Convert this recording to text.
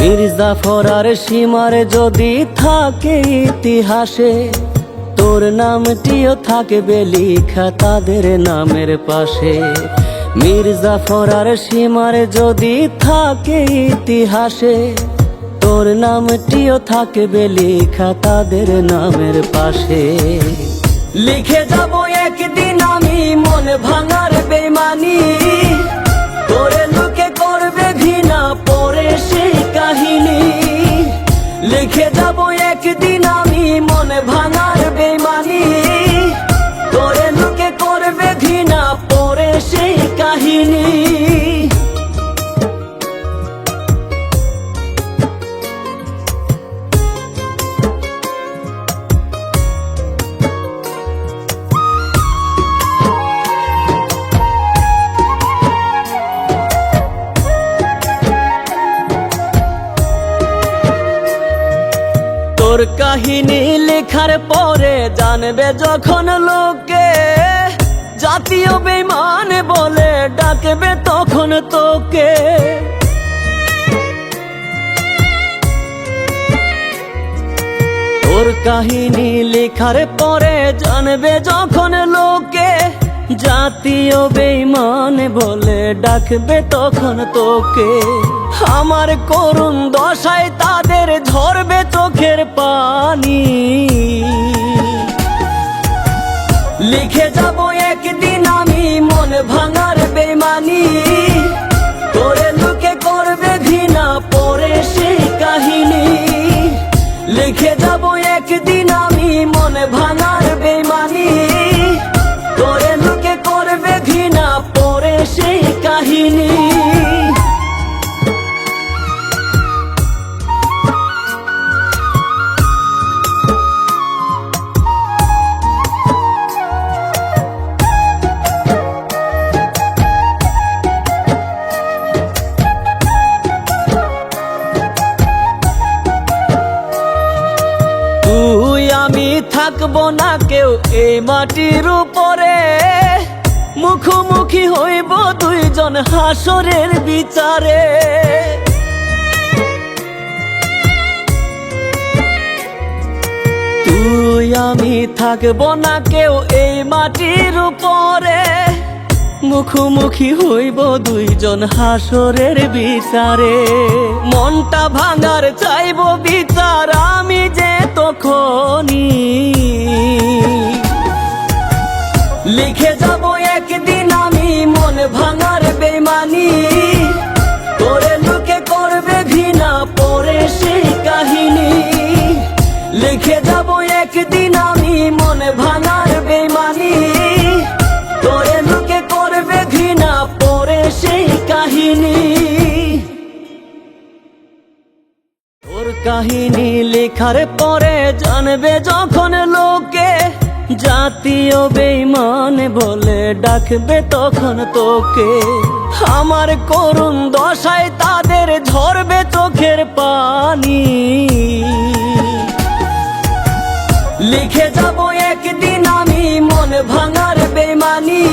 মির্জাফর আর সীমার যদি থাকে ইতিহাসে, তোর নামটিও থাকবে লেখা তাদের নামের পাশে। মির্জাফর আর সীমার যদি থাকে ইতিহাসে, তোর নামটিও থাকবে লেখা তাদের নামের পাশে। লিখে যাব একদিন আমি মন ভাঙার বেমানি, তোরে লোকে করবে ঘৃণা পরে সেই কাহিনী। লিখে যাব একদিন আমি মন ভাঙার বেমানি, তোরে লোকে করবে ঘৃণা পরে সেই কাহিনী। তোর কাহিনী লেখার পরে জানবে যখন লোকে, জাতীয় বেঈমান বলে ডাকবে তখন তোকে। তোর কাহিনী লেখার পরে জানবে যখন লোকে, জাতীয় বেঈমান বলে ডাকবে তখন তোকে। আমার করুণ দশায় তাদের ঝরবে চোখের পানি, লিখে যাব একদিন আমি মন ভাঙার বেমানি, তোরে লোকে করবে ঘৃণা পরে সেই কাহিনী। লিখে যাব একদিন আমি মন ভাঙার বেমানি, তোরে লোকে করবে ঘৃণা পরে সেই কাহিনী। তুই আমি থাকবো না কেউ এই মাটির উপরে, মুখোমুখি হইব দুইজন হাসরের বিচারে। তুই আমি থাকবো না কেউ এই মাটির উপরে, মুখোমুখি হইব দুইজন হাসরের বিচারে। মনটা ভাঙার চাইব বিচার আমি যে তখনই, লিখে যাব একদিন আমি মন ভাঙার বেমানি, তোরে লোকে করবে ঘৃণা পরে সেই কাহিনী। লিখে যাব একদিন আমি মন ভাঙার বেমানি, তোরে লোকে করবে ঘৃণা পরে সেই কাহিনী। তোর কাহিনী লেখার পরে জানবে যখন লোকে, জাতীয় বেঈমান বলে ডাকবে তখন তোকে। আমার করুণ দশায় তাদের ঝরবে চোখের পানি, লিখে যাব একদিন আমি মন ভাঙার বেমানি,